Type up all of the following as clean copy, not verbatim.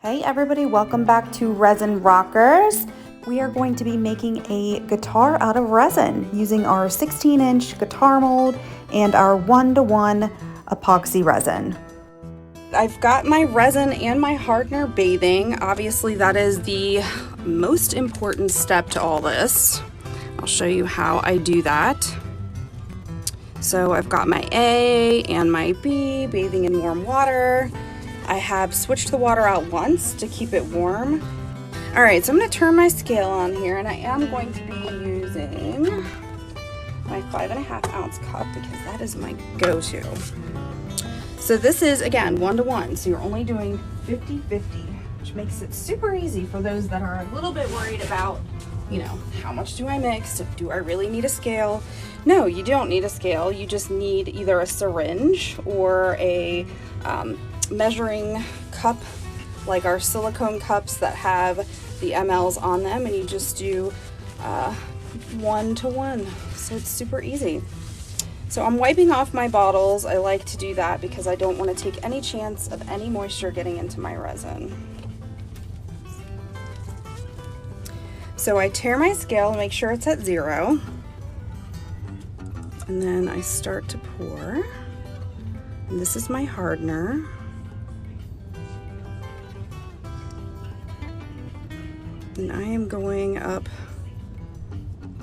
Hey everybody, welcome back to Resin Rockers. We are going to be making a guitar out of resin using our 16-inch guitar mold and our 1-to-1 epoxy resin. I've got my resin and my hardener bathing. Obviously that is the most important step to all this. I'll show you how I do that. So I've got my A and my B bathing in warm water. I have switched the water out once to keep it warm. All right, so I'm gonna turn my scale on here, and I am going to be using my 5.5 ounce cup because that is my go-to. So this is, again, 1-to-1, so you're only doing 50-50, which makes it super easy for those that are a little bit worried about, you know, how much do I mix? Do I really need a scale? No, you don't need a scale. You just need either a syringe or a measuring cup, like our silicone cups that have the mLs on them, and you just do 1-to-1, so it's super easy. So I'm wiping off my bottles. I like to do that because I don't want to take any chance of any moisture getting into my resin. So I tear my scale and make sure it's at 0, and then I start to pour, and this is my hardener. And I am going up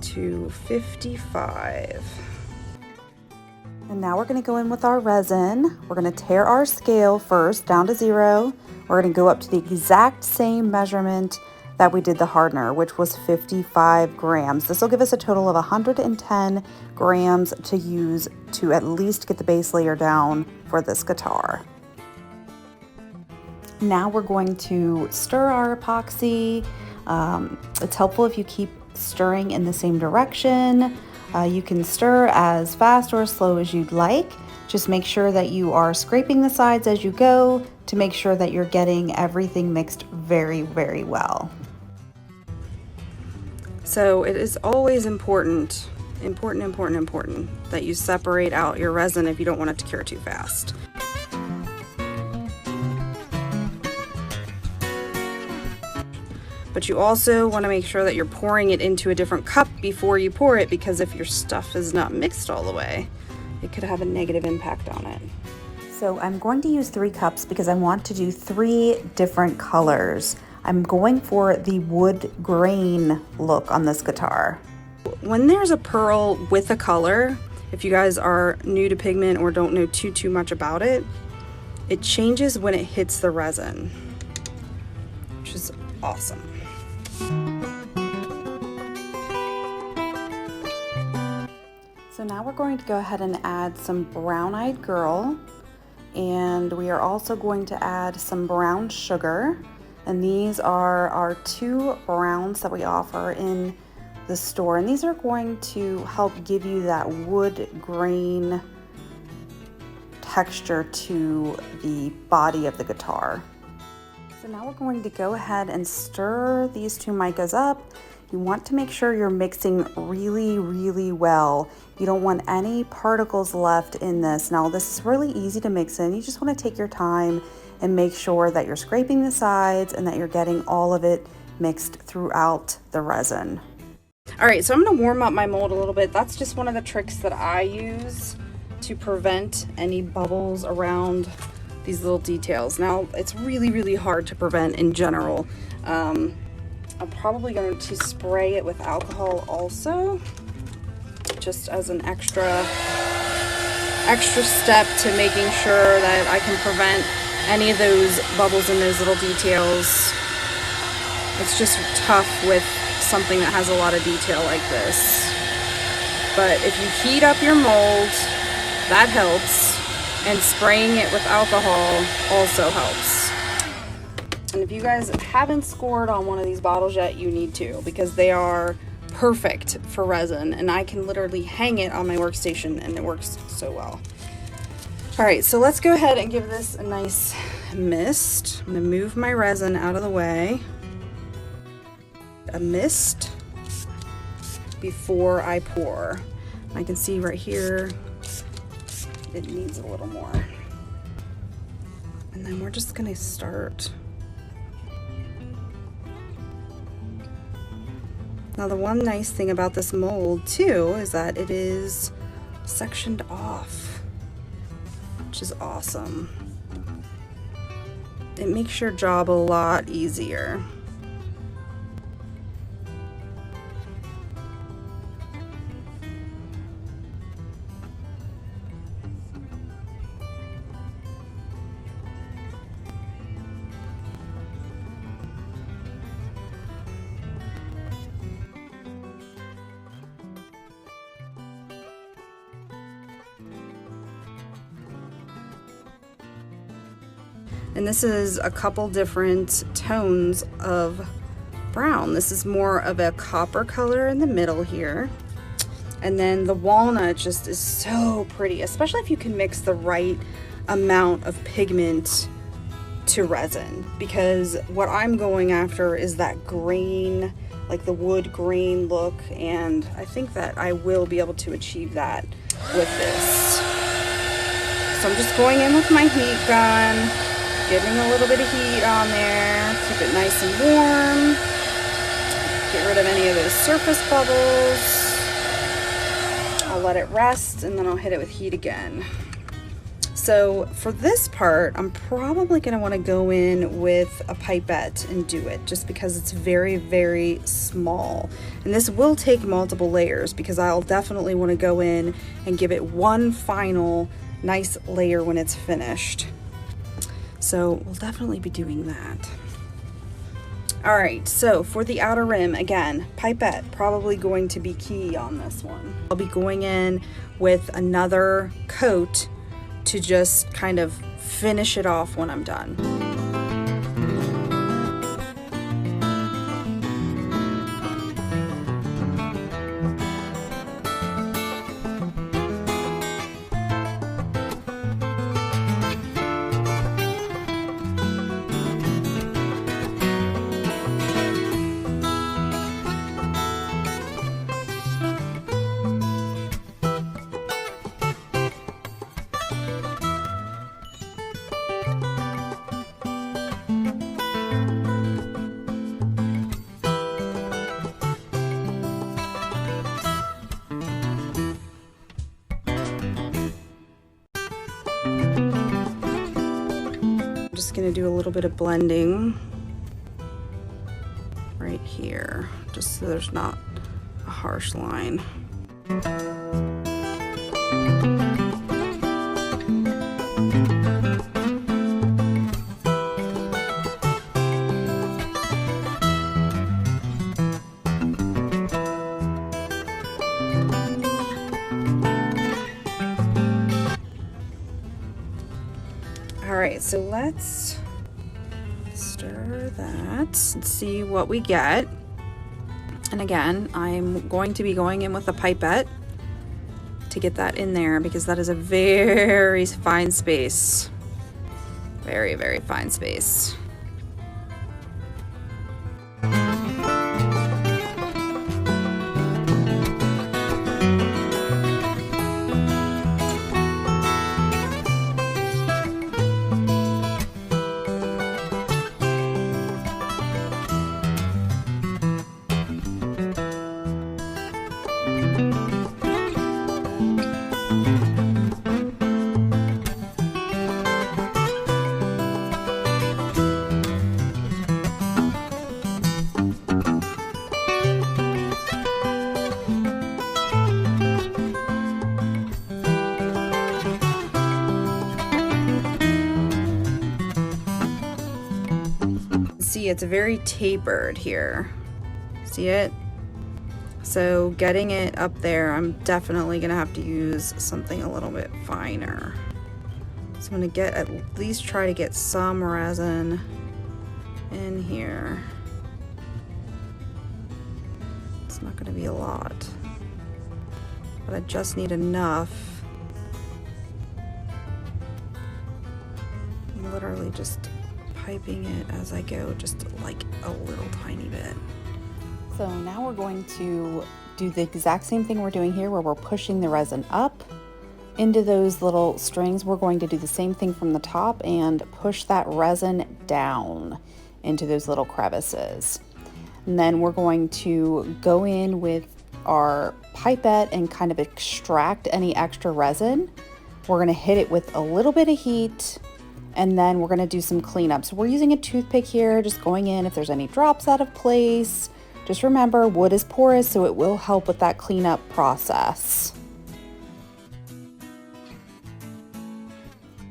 to 55. And now we're going to go in with our resin. We're going to tear our scale first down to 0. We're going to go up to the exact same measurement that we did the hardener, which was 55 grams. This will give us a total of 110 grams to use to at least get the base layer down for this guitar. Now we're going to stir our epoxy. It's helpful if you keep stirring in the same direction. You can stir as fast or as slow as you'd like. Just make sure that you are scraping the sides as you go to make sure that you're getting everything mixed very, very well. So it is always important that you separate out your resin if you don't want it to cure too fast. But you also want to make sure that you're pouring it into a different cup before you pour it, because if your stuff is not mixed all the way, it could have a negative impact on it. So I'm going to use 3 cups because I want to do 3 different colors. I'm going for the wood grain look on this guitar. When there's a pearl with a color, if you guys are new to pigment or don't know too much about it, it changes when it hits the resin, which is awesome. So now we're going to go ahead and add some Brown-Eyed Girl, and we are also going to add some brown sugar, and these are our 2 browns that we offer in the store, and these are going to help give you that wood grain texture to the body of the guitar. So now we're going to go ahead and stir these 2 micas up. You want to make sure you're mixing really, really well. You don't want any particles left in this. Now this is really easy to mix in. You just want to take your time and make sure that you're scraping the sides and that you're getting all of it mixed throughout the resin. All right, so I'm gonna warm up my mold a little bit. That's just one of the tricks that I use to prevent any bubbles around these little details. Now, it's really, really hard to prevent in general. I'm probably going to spray it with alcohol also, just as an extra step to making sure that I can prevent any of those bubbles and those little details. It's just tough with something that has a lot of detail like this. But if you heat up your mold, that helps. And spraying it with alcohol also helps. And if you guys haven't scored on one of these bottles yet, you need to, because they are perfect for resin, and I can literally hang it on my workstation and it works so well. All right, so let's go ahead and give this a nice mist. I'm gonna move my resin out of the way. A mist before I pour. I can see right here it needs a little more. And then we're just gonna start Now the one nice thing about this mold too is that it is sectioned off, which is awesome. It makes your job a lot easier. And this is a couple different tones of brown. This is more of a copper color in the middle here. And then the walnut just is so pretty, especially if you can mix the right amount of pigment to resin, because what I'm going after is that grain, like the wood grain look, and I think that I will be able to achieve that with this. So I'm just going in with my heat gun, getting a little bit of heat on there, keep it nice and warm, get rid of any of those surface bubbles. I'll let it rest and then I'll hit it with heat again. So for this part, I'm probably gonna wanna go in with a pipette and do it, just because it's very, very small. And this will take multiple layers, because I'll definitely wanna go in and give it one final nice layer when it's finished. So we'll definitely be doing that. All right, so for the outer rim, again, pipette probably going to be key on this one. I'll be going in with another coat to just kind of finish it off when I'm done. Just gonna do a little bit of blending right here, just so there's not a harsh line. Alright, so let's stir that and see what we get. And again, I'm going to be going in with a pipette to get that in there, because that is a very fine space. Very, very fine space. See, it's very tapered here. See it? So getting it up there, I'm definitely gonna have to use something a little bit finer. So I'm gonna at least try to get some resin in here. It's not gonna be a lot, but I just need enough. I'm literally just piping it as I go, just like a little tiny bit. So now we're going to do the exact same thing we're doing here, where we're pushing the resin up into those little strings. We're going to do the same thing from the top and push that resin down into those little crevices. And then we're going to go in with our pipette and kind of extract any extra resin. We're gonna hit it with a little bit of heat, and then we're gonna do some cleanup. So we're using a toothpick here, just going in if there's any drops out of place. Just remember, wood is porous, so it will help with that cleanup process.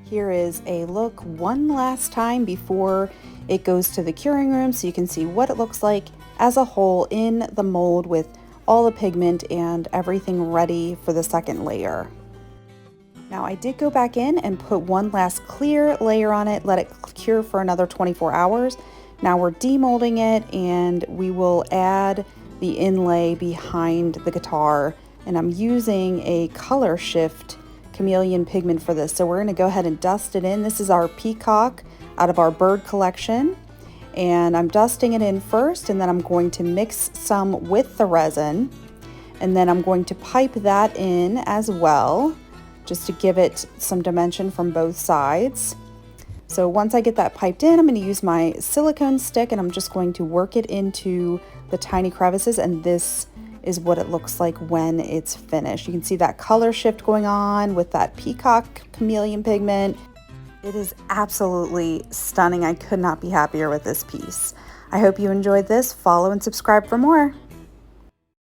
Here is a look one last time before it goes to the curing room, so you can see what it looks like as a whole in the mold with all the pigment and everything ready for the second layer. Now I did go back in and put one last clear layer on it, let it cure for another 24 hours. Now we're demolding it, and we will add the inlay behind the guitar, and I'm using a color shift chameleon pigment for this. So we're going to go ahead and dust it in. This is our peacock out of our bird collection, and I'm dusting it in first, and then I'm going to mix some with the resin, and then I'm going to pipe that in as well, just to give it some dimension from both sides. So once I get that piped in, I'm going to use my silicone stick, and I'm just going to work it into the tiny crevices, and this is what it looks like when it's finished. You can see that color shift going on with that peacock chameleon pigment. It is absolutely stunning. I could not be happier with this piece. I hope you enjoyed this. Follow and subscribe for more.